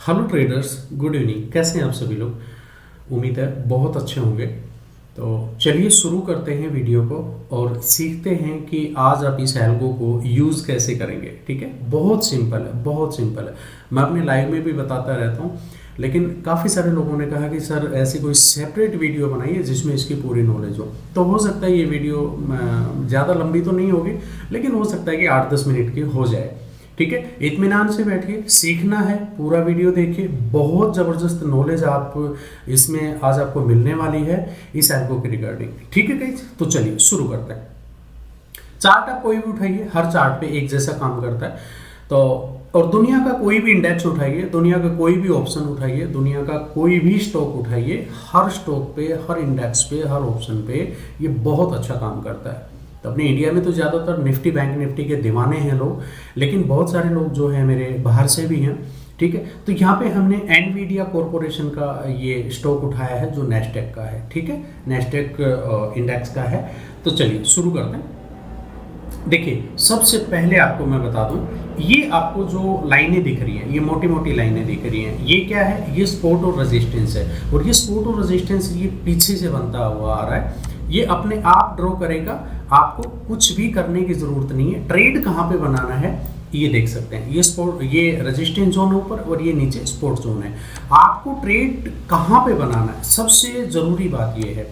Hello traders, good evening. कैसे हैं आप सभी लोग? उम्मीद है बहुत अच्छे होंगे। तो चलिए शुरू करते हैं वीडियो को और सीखते हैं कि आज आप इस एल्गो को यूज़ कैसे करेंगे। ठीक है, बहुत सिंपल है, बहुत सिंपल है। मैं अपने लाइव में भी बताता रहता हूँ, लेकिन काफ़ी सारे लोगों ने कहा कि सर ऐसी कोई सेपरेट वीडियो बनाइए जिसमें इसकी पूरी नॉलेज हो। तो हो सकता है ये वीडियो ज़्यादा लंबी तो नहीं होगी, लेकिन हो सकता है कि 8-10 मिनट की हो जाए। ठीक है, इत्मीनान से बैठिए, सीखना है, पूरा वीडियो देखिए। बहुत ज़बरदस्त नॉलेज आप इसमें आज आपको मिलने वाली है इस एल्गो के रिगार्डिंग। ठीक है गाइस, तो चलिए शुरू करते हैं। चार्ट आप कोई भी उठाइए, हर चार्ट पे एक जैसा काम करता है। तो और दुनिया का कोई भी इंडेक्स उठाइए, दुनिया का कोई भी ऑप्शन उठाइए, दुनिया का कोई भी स्टॉक उठाइए, हर स्टॉक पे, हर इंडेक्स पे, हर ऑप्शन पे ये बहुत अच्छा काम करता है। तो अपने इंडिया में तो ज़्यादातर निफ्टी, बैंक निफ्टी के दीवाने हैं लोग, लेकिन बहुत सारे लोग जो हैं मेरे बाहर से भी हैं। ठीक है, तो यहाँ पे हमने एनवीडिया कॉरपोरेशन का ये स्टॉक उठाया है जो नेस्डेक का है। ठीक है, नेस्डेक इंडेक्स का है। तो चलिए शुरू करते हैं। देखिए, सबसे पहले आपको मैं बता दूं, ये आपको जो लाइनें दिख रही हैं, ये मोटी मोटी लाइनें दिख रही हैं, ये क्या है? ये सपोर्ट और रेजिस्टेंस है। और ये सपोर्ट और रेजिस्टेंस ये पीछे से बनता हुआ आ रहा है। ये अपने आप ड्रॉ करेगा, आपको कुछ भी करने की जरूरत नहीं है। ट्रेड कहाँ पे बनाना है ये देख सकते हैं। ये सपोर्ट, ये रेजिस्टेंस जोन ऊपर और ये नीचे सपोर्ट जोन है। आपको ट्रेड कहाँ पे बनाना है, सबसे जरूरी बात ये है।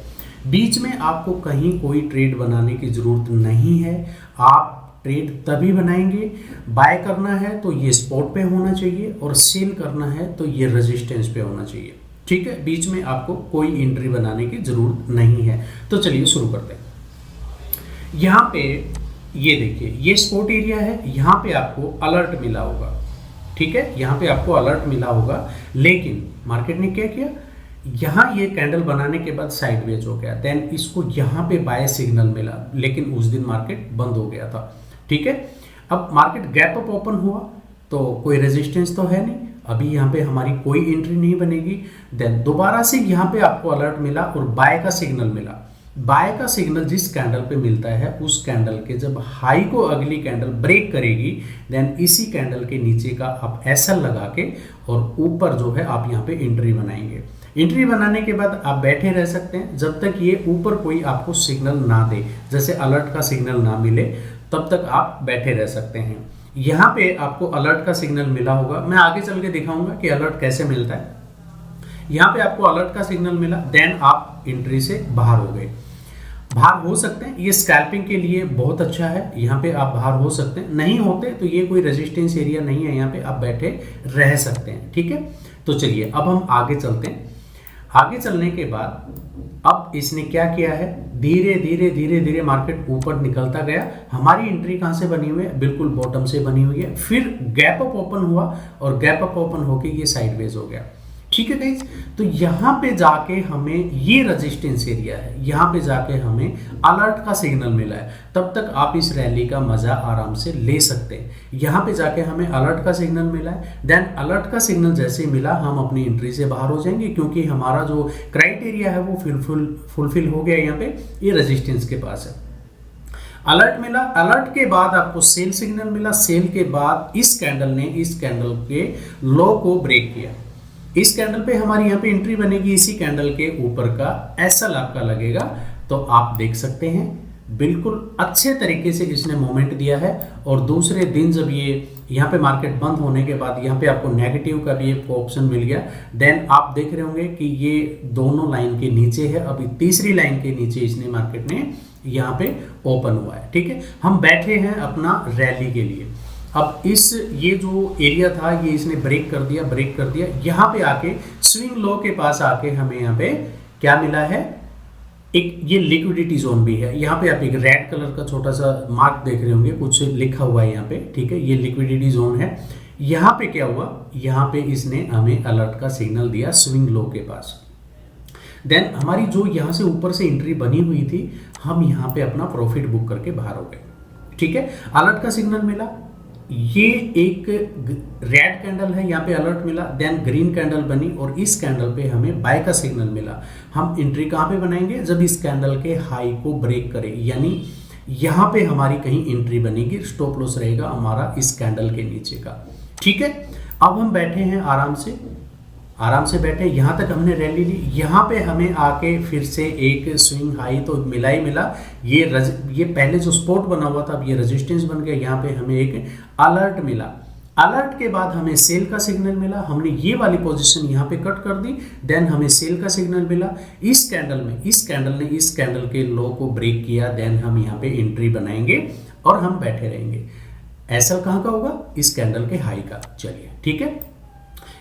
बीच में आपको कहीं कोई ट्रेड बनाने की ज़रूरत नहीं है। आप ट्रेड तभी बनाएंगे, बाय करना है तो ये स्पॉट पे होना चाहिए और सेल करना है तो ये रेजिस्टेंस पे होना चाहिए। ठीक है, बीच में आपको कोई एंट्री बनाने की ज़रूरत नहीं है। तो चलिए शुरू करते हैं। यहाँ पे ये देखिए, ये स्पॉट एरिया है, यहाँ पे आपको अलर्ट मिला होगा। ठीक है, यहाँ पे आपको अलर्ट मिला होगा, लेकिन मार्केट ने क्या किया? यहाँ ये कैंडल बनाने के बाद साइडवेज हो गया, देन इसको यहाँ पे बाय सिग्नल मिला, लेकिन उस दिन मार्केट बंद हो गया था। ठीक है, अब मार्केट गैप अप ओपन हुआ तो कोई रेजिस्टेंस तो है नहीं, अभी यहाँ पे हमारी कोई एंट्री नहीं बनेगी। देन दोबारा से यहाँ पे आपको अलर्ट मिला और बाय का सिग्नल मिला। बाय का सिग्नल जिस कैंडल पे मिलता है, उस कैंडल के जब हाई को अगली कैंडल ब्रेक करेगी, देन इसी कैंडल के नीचे का आप एसएल लगा के और ऊपर जो है आप यहाँ पे एंट्री बनाएंगे। एंट्री बनाने के बाद आप बैठे रह सकते हैं जब तक ये ऊपर कोई आपको सिग्नल ना दे, जैसे अलर्ट का सिग्नल ना मिले, तब तक आप बैठे रह सकते हैं। यहाँ पे आपको अलर्ट का सिग्नल मिला होगा, मैं आगे चल के दिखाऊंगा कि अलर्ट कैसे मिलता है। यहाँ पे आपको अलर्ट का सिग्नल मिला, देन आप एंट्री से बाहर हो गए। बाहर हो सकते हैं, ये स्कैल्पिंग के लिए बहुत अच्छा है। यहाँ पे आप बाहर हो सकते हैं, नहीं होते तो ये कोई रेजिस्टेंस एरिया नहीं है, यहाँ पे आप बैठे रह सकते हैं। ठीक है, तो चलिए अब हम आगे चलते हैं। आगे चलने के बाद अब इसने क्या किया है? धीरे धीरे धीरे धीरे मार्केट ऊपर निकलता गया। हमारी एंट्री कहां से बनी हुई है? बिल्कुल बॉटम से बनी हुई है। फिर गैप अप ओपन हुआ और गैप अप ओपन होके ये साइडवेज हो गया। ठीक है गाइस, तो यहाँ पे जाके हमें ये रेजिस्टेंस एरिया है, यहाँ पे जाके हमें अलर्ट का सिग्नल मिला है। तब तक आप इस रैली का मजा आराम से ले सकते हैं। यहाँ पे जाके हमें अलर्ट का सिग्नल मिला है, देन अलर्ट का सिग्नल जैसे ही मिला हम अपनी एंट्री से बाहर हो जाएंगे, क्योंकि हमारा जो क्राइटेरिया है वो फुलफिल हो गया। यहाँ पे ये रेजिस्टेंस के पास है। अलर्ट मिला, अलर्ट के बाद आपको सेल सिग्नल मिला, सेल के बाद इस कैंडल ने इस कैंडल के लो को ब्रेक किया। इस कैंडल पे हमारी यहाँ पे एंट्री बनेगी, इसी कैंडल के ऊपर का एसएल आपका लगेगा। तो आप देख सकते हैं बिल्कुल अच्छे तरीके से इसने मोमेंट दिया है। और दूसरे दिन जब ये यहाँ पे मार्केट बंद होने के बाद यहाँ पे आपको नेगेटिव का भी एक ऑप्शन मिल गया, देन आप देख रहे होंगे कि ये दोनों लाइन के नीचे है। अभी तीसरी लाइन के नीचे इसने मार्केट ने यहाँ पे ओपन हुआ है। ठीक है, हम बैठे हैं अपना रैली के लिए। अब ये जो एरिया था ये इसने ब्रेक कर दिया। यहाँ पे आके स्विंग लो के पास आके हमें यहाँ पे क्या मिला है? एक ये लिक्विडिटी जोन भी है। यहाँ पे आप एक रेड कलर का छोटा सा मार्क देख रहे होंगे, कुछ लिखा हुआ है यहाँ पे। ठीक है, ये लिक्विडिटी जोन है। यहाँ पे क्या हुआ? यहाँ पे इसने हमें अलर्ट का सिग्नल दिया स्विंग लो के पास। देन हमारी जो यहाँ से ऊपर से एंट्री बनी हुई थी, हम यहाँ पे अपना प्रॉफिट बुक करके बाहर हो गए। ठीक है, अलर्ट का सिग्नल मिला, ये एक रेड कैंडल है, यहाँ पे अलर्ट मिला, देन ग्रीन कैंडल बनी और इस कैंडल पे हमें बाय का सिग्नल मिला। हम एंट्री कहाँ पे बनाएंगे? जब इस कैंडल के हाई को ब्रेक करे, यानी यहाँ पे हमारी कहीं एंट्री बनेगी। स्टॉप लॉस रहेगा हमारा इस कैंडल के नीचे का। ठीक है, अब हम बैठे हैं आराम से बैठे, यहाँ तक हमने रैली ली। यहाँ पे हमें आके फिर से एक स्विंग हाई तो मिला ही मिला। ये पहले जो सपोर्ट बना हुआ था अब ये रेजिस्टेंस बन गया। यहाँ पे हमें एक अलर्ट मिला। अलर्ट के बाद हमें सेल का सिग्नल मिला। हमने ये वाली पोजीशन यहाँ पे कट कर दी। देन हमें सेल का सिग्नल मिला। इस कैंडल ने इस कैंडल के लो को ब्रेक किया। देन हम यहाँ पे एंट्री बनाएंगे और हम बैठे रहेंगे। एसएल कहाँ का होगा? इस कैंडल के हाई का। चलिए ठीक है,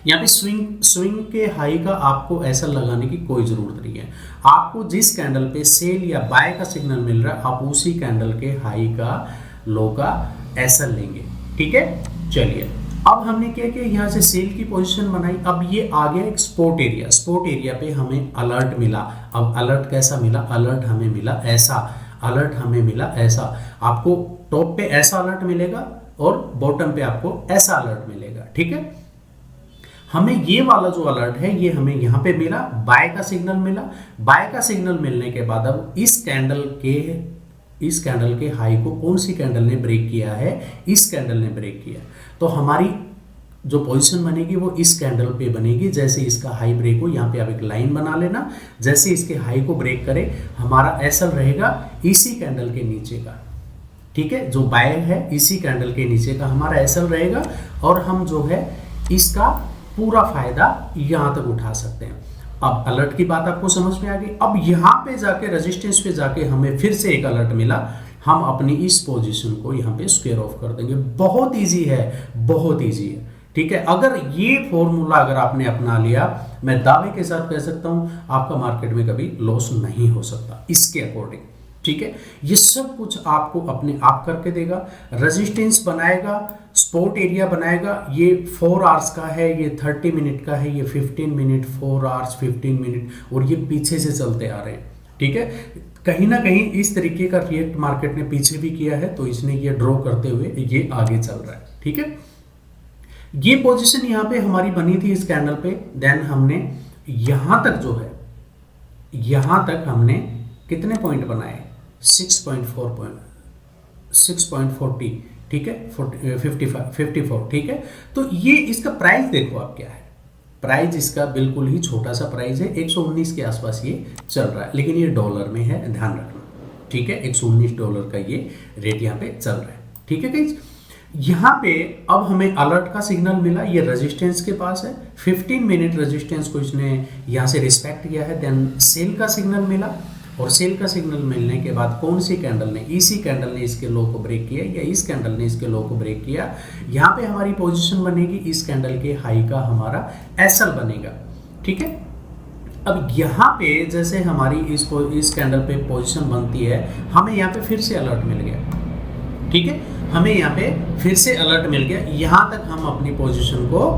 यहाँ पे स्विंग के हाई का आपको एसएल लगाने की कोई जरूरत नहीं है। आपको जिस कैंडल पे सेल या बाय का सिग्नल मिल रहा है आप उसी कैंडल के हाई का लो का एसएल लेंगे। ठीक है, चलिए अब हमने क्या किया, यहाँ से सेल की पोजीशन बनाई। अब ये आ गया एक स्पोर्ट एरिया पे हमें अलर्ट मिला। अब अलर्ट कैसा मिला? अलर्ट हमें मिला ऐसा, अलर्ट हमें मिला ऐसा। आपको टॉप पे ऐसा अलर्ट मिलेगा और बॉटम पे आपको ऐसा अलर्ट मिलेगा। ठीक है, हमें ये वाला जो अलर्ट है ये हमें यहाँ पे मिला, बाय का सिग्नल मिला। बाय का सिग्नल मिलने के बाद अब इस कैंडल के हाई को कौन सी कैंडल ने ब्रेक किया है? इस कैंडल ने ब्रेक किया। तो हमारी जो पोजीशन बनेगी वो इस कैंडल पे बनेगी। जैसे इसका हाई ब्रेक हो, यहाँ पे आप एक लाइन बना लेना। जैसे इसके हाई को ब्रेक करे हमारा एसएल रहेगा इसी कैंडल के नीचे का। ठीक है, जो बाय है इसी कैंडल के नीचे का हमारा एसएल रहेगा और हम जो है इसका पूरा फायदा यहां तक उठा सकते हैं। अब अलर्ट की बात आपको समझ में आ गई। अब यहां पे जाके रेजिस्टेंस पे जाके हमें फिर से एक अलर्ट मिला। हम अपनी इस पोजीशन को यहां पे स्क्वायर ऑफ कर देंगे। बहुत इजी है, बहुत इजी है। ठीक है, अगर ये फॉर्मूला अगर आपने अपना लिया, मैं दावे के साथ कह सकता हूं आपका मार्केट में कभी लॉस नहीं हो सकता इसके अकॉर्डिंग। ठीक है, ये सब कुछ आपको अपने आप करके देगा। रेजिस्टेंस बनाएगा, सपोर्ट एरिया बनाएगा। ये 4 आवर्स का है, ये 30 मिनट का है, ये 15 मिनट, 4 आवर्स 15 मिनट और ये पीछे से चलते आ रहे हैं। ठीक है, कहीं ना कहीं इस तरीके का रिएक्ट मार्केट ने पीछे भी किया है तो इसने ये ड्रॉ करते हुए ये आगे चल रहा है। ठीक है, ये पोजीशन यहाँ पे हमारी बनी थी इस कैंडल पे। देन हमने यहां तक जो है, यहां तक हमने कितने पॉइंट बनाए? 6.40। ठीक है, 54। ठीक है, तो ये इसका प्राइस देखो आप क्या है। प्राइस इसका बिल्कुल ही छोटा सा प्राइस है, 119 के आसपास ये चल रहा है, लेकिन ये डॉलर में है, ध्यान रखना। ठीक है, $119 का ये रेट यहाँ पे चल रहा है। ठीक है गाइस, यहाँ पे अब हमें अलर्ट का सिग्नल मिला। ये रेजिस्टेंस के पास है, 15 मिनट रेजिस्टेंस को इसने यहाँ से रिस्पेक्ट किया है। देन सेल का सिग्नल मिला और सेल का सिग्नल मिलने के बाद कौन सी कैंडल ने? इसी कैंडल ने इसके लो को ब्रेक किया या इस कैंडल ने इसके लो को ब्रेक किया। यहाँ पे हमारी पोजीशन बनेगी, इस कैंडल के हाई का हमारा एसएल बनेगा। ठीक है, अब यहाँ पे जैसे हमारी इस कैंडल पे पोजीशन बनती है, हमें यहाँ पे फिर से अलर्ट मिल गया। ठीक है, हमें यहाँ पे फिर से अलर्ट मिल गया। यहाँ तक हम अपनी पोजीशन को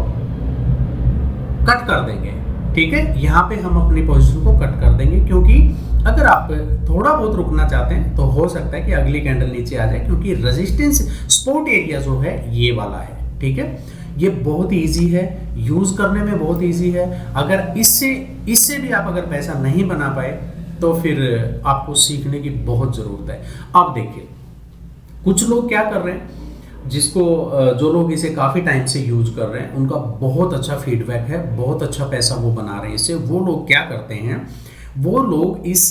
कट कर देंगे। ठीक है, यहाँ पे हम अपनी पोजीशन को कट कर देंगे, क्योंकि अगर आप थोड़ा बहुत रुकना चाहते हैं तो हो सकता है कि अगली कैंडल नीचे आ जाए, क्योंकि रेजिस्टेंस सपोर्ट एरिया जो है ये वाला है। ठीक है, ये बहुत इजी है, यूज करने में बहुत इजी है। अगर इससे भी आप अगर पैसा नहीं बना पाए तो फिर आपको सीखने की बहुत जरूरत है। अब देखिए, कुछ लोग क्या कर रहे हैं, जो लोग इसे काफ़ी टाइम से यूज कर रहे हैं उनका बहुत अच्छा फीडबैक है, बहुत अच्छा पैसा वो बना रहे हैं इससे। वो लोग क्या करते हैं, वो लोग इस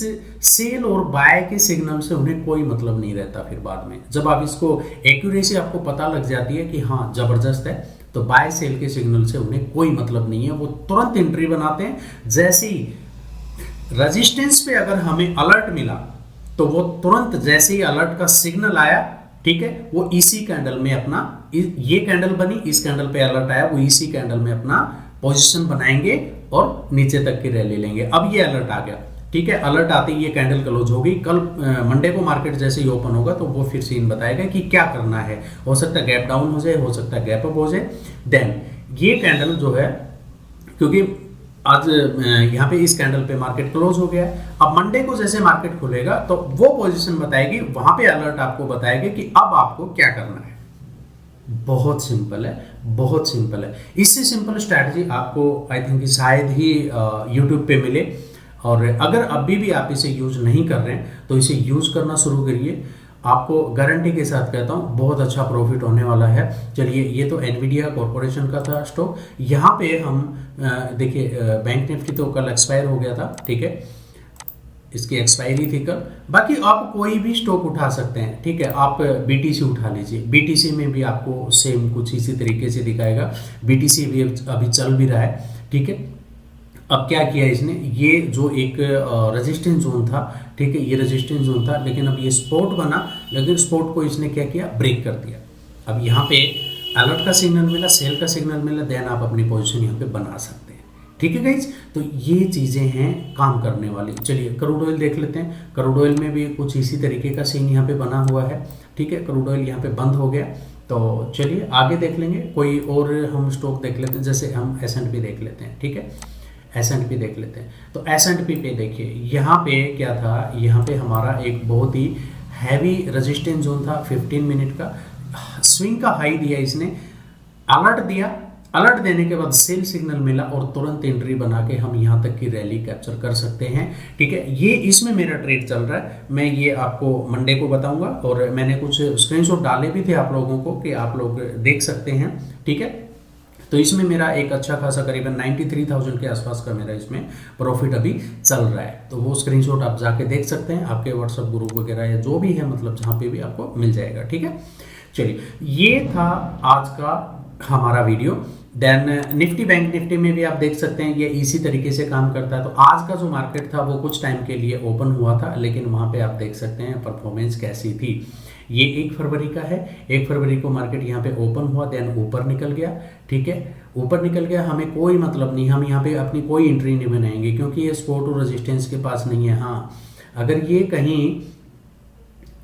सेल और बाय के सिग्नल से उन्हें कोई मतलब नहीं रहता। फिर बाद में जब आप इसको एक्यूरेसी आपको पता लग जाती है कि हाँ ज़बरदस्त है, तो बाय सेल के सिग्नल से उन्हें कोई मतलब नहीं है। वो तुरंत एंट्री बनाते हैं। जैसे ही रेजिस्टेंस पे अगर हमें अलर्ट मिला तो वो तुरंत जैसे ही अलर्ट का सिग्नल आया, ठीक है, वो इसी कैंडल में अपना, ये कैंडल बनी, इस कैंडल पे अलर्ट आया, वो इसी कैंडल में अपना पोजीशन बनाएंगे और नीचे तक की रैली लेंगे। अब ये अलर्ट आ गया। ठीक है, अलर्ट आते ही ये कैंडल क्लोज हो गई। कल मंडे को मार्केट जैसे ही ओपन होगा तो वो फिर सीन बताएगा कि क्या करना है। हो सकता है गैप डाउन हो जाए, हो सकता है गैप अप हो जाए। देन ये कैंडल जो है, क्योंकि आज यहाँ पे इस कैंडल पे मार्केट क्लोज हो गया, अब मंडे को जैसे मार्केट खुलेगा तो वो पोजीशन बताएगी, वहां पे अलर्ट आपको बताएगा कि अब आपको क्या करना है। बहुत सिंपल है, बहुत सिंपल है। इससे सिंपल स्ट्रैटेजी आपको आई थिंक शायद ही यूट्यूब पे मिले। और अगर अभी भी आप इसे यूज नहीं कर रहे हैं तो इसे यूज करना शुरू करिए। आपको गारंटी के साथ कहता हूँ बहुत अच्छा प्रॉफिट होने वाला है। चलिए, ये तो एनवीडिया कॉरपोरेशन का था स्टॉक। यहाँ पे हम देखिए, बैंक निफ्टी तो कल एक्सपायर हो गया था, ठीक है, इसकी एक्सपायरी थी कल। बाकी आप कोई भी स्टॉक उठा सकते हैं, ठीक है। आप बीटीसी उठा लीजिए, बीटीसी में भी आपको सेम कुछ इसी तरीके से दिखाएगा। बीटीसी भी अभी चल भी रहा है, ठीक है। अब क्या किया इसने, ये जो एक रेजिस्टेंस जोन था, ठीक है, ये रेजिस्टेंस जोन था, लेकिन अब ये सपोर्ट बना, लेकिन सपोर्ट को इसने क्या किया, ब्रेक कर दिया। अब यहाँ पे अलर्ट का सिग्नल मिला, सेल का सिग्नल मिला, देन आप अपनी पोजीशन यहाँ पे बना सकते हैं, ठीक है गाइज। तो ये चीज़ें हैं काम करने वाली। चलिए क्रूड ऑयल देख लेते हैं। क्रूड ऑयल में भी कुछ इसी तरीके का सीन यहाँ पे बना हुआ है, ठीक है। क्रूड ऑयल यहाँ पे बंद हो गया। तो चलिए आगे देख लेंगे, कोई और हम स्टॉक देख लेते हैं, जैसे हम S&P देख लेते हैं, ठीक है। S&P देख लेते हैं। तो S&P पे देखिए, यहाँ पे क्या था, यहाँ पे हमारा एक बहुत ही हैवी रेजिस्टेंस जोन था, 15 मिनट का स्विंग का हाई दिया इसने, अलर्ट दिया, अलर्ट देने के बाद सेल सिग्नल मिला और तुरंत एंट्री बना के हम यहाँ तक की रैली कैप्चर कर सकते हैं, ठीक है। ये इसमें मेरा ट्रेड चल रहा है, मैं ये आपको मंडे को बताऊंगा, और मैंने कुछ स्क्रीनशॉट डाले भी थे आप लोगों को कि आप लोग देख सकते हैं, ठीक है। तो इसमें मेरा एक अच्छा खासा करीबन 93,000 के आसपास का मेरा इसमें प्रॉफिट अभी चल रहा है। तो वो स्क्रीनशॉट आप जाके देख सकते हैं, आपके व्हाट्सएप ग्रुप वगैरह या जो भी है, मतलब जहाँ पे भी आपको मिल जाएगा, ठीक है। चलिए, ये था आज का हमारा video. Then Nifty, bank Nifty में भी आप देख सकते हैं ये इसी तरीके से काम करता है। तो आज का जो मार्केट था वो कुछ टाइम के लिए ओपन हुआ था, लेकिन वहाँ पे आप देख सकते हैं परफॉर्मेंस कैसी थी। ये 1 फरवरी का है, 1 फरवरी को मार्केट यहाँ पे ओपन हुआ, देन ऊपर निकल गया, ठीक है। ऊपर निकल गया, हमें कोई मतलब नहीं, हम यहाँ पे अपनी कोई एंट्री नहीं बनाएंगे क्योंकि ये सपोर्ट और रेजिस्टेंस के पास नहीं है। हाँ, अगर ये कहीं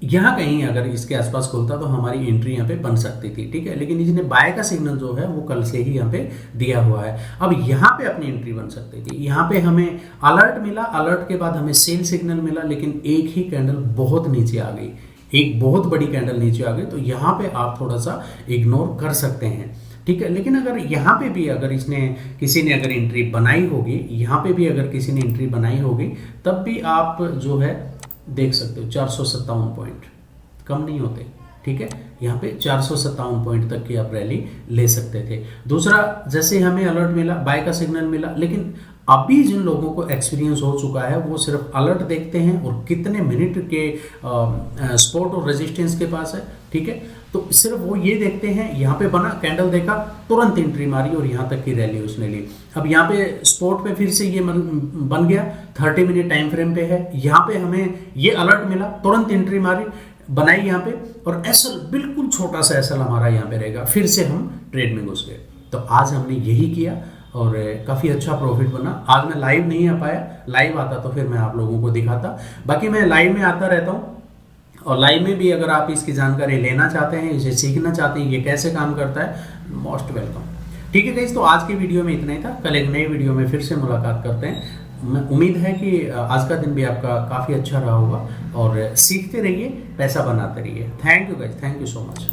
यहाँ कहीं अगर इसके आसपास खुलता तो हमारी एंट्री यहाँ पे बन सकती थी, ठीक है। लेकिन इसने बाय का सिग्नल जो है वो कल से ही यहाँ पे दिया हुआ है। अब यहाँ पे अपनी एंट्री बन सकती थी। यहाँ पे हमें अलर्ट मिला, अलर्ट के बाद हमें सेल सिग्नल मिला, लेकिन एक ही कैंडल बहुत नीचे आ गई, एक बहुत बड़ी कैंडल नीचे आ गई। तो यहाँ पे आप थोड़ा सा इग्नोर कर सकते हैं, ठीक है। लेकिन अगर यहाँ पे भी अगर इसने किसी ने अगर एंट्री बनाई होगी, यहाँ पे भी अगर किसी ने एंट्री बनाई होगी, तब भी आप जो है देख सकते हो 457 पॉइंट कम नहीं होते, ठीक है। यहाँ पे 457 पॉइंट तक की आप रैली ले सकते थे। दूसरा, जैसे हमें अलर्ट मिला, बाय का सिग्नल मिला, लेकिन अभी जिन लोगों को एक्सपीरियंस हो चुका है वो सिर्फ अलर्ट देखते हैं और कितने मिनट के सपोर्ट और रेजिस्टेंस के पास है, ठीक है। तो सिर्फ वो ये देखते हैं, यहाँ पे बना कैंडल देखा, तुरंत एंट्री मारी और यहाँ तक की रैली उसने ली। अब यहाँ पे स्पॉट पे फिर से ये बन गया, 30 मिनट टाइम फ्रेम पे है, यहाँ पे हमें ये अलर्ट मिला, तुरंत एंट्री मारी, बनाई यहाँ पे, और एसएल बिल्कुल छोटा सा एसएल हमारा यहाँ पे रहेगा, फिर से हम ट्रेड में घुस गए। तो आज हमने यही किया और काफ़ी अच्छा प्रॉफिट बना। आज मैं लाइव नहीं आ पाया, लाइव आता तो फिर मैं आप लोगों को दिखाता। बाकी मैं लाइव में आता रहता हूँ, और लाइव में भी अगर आप इसकी जानकारी लेना चाहते हैं, इसे सीखना चाहते हैं, ये कैसे काम करता है, मोस्ट वेलकम, ठीक है गाइस। तो आज की वीडियो में इतना ही था, कल एक नई वीडियो में फिर से मुलाकात करते हैं। उम्मीद है कि आज का दिन भी आपका काफ़ी अच्छा रहा होगा, और सीखते रहिए, पैसा बनाते रहिए। Thank you guys, thank you so much.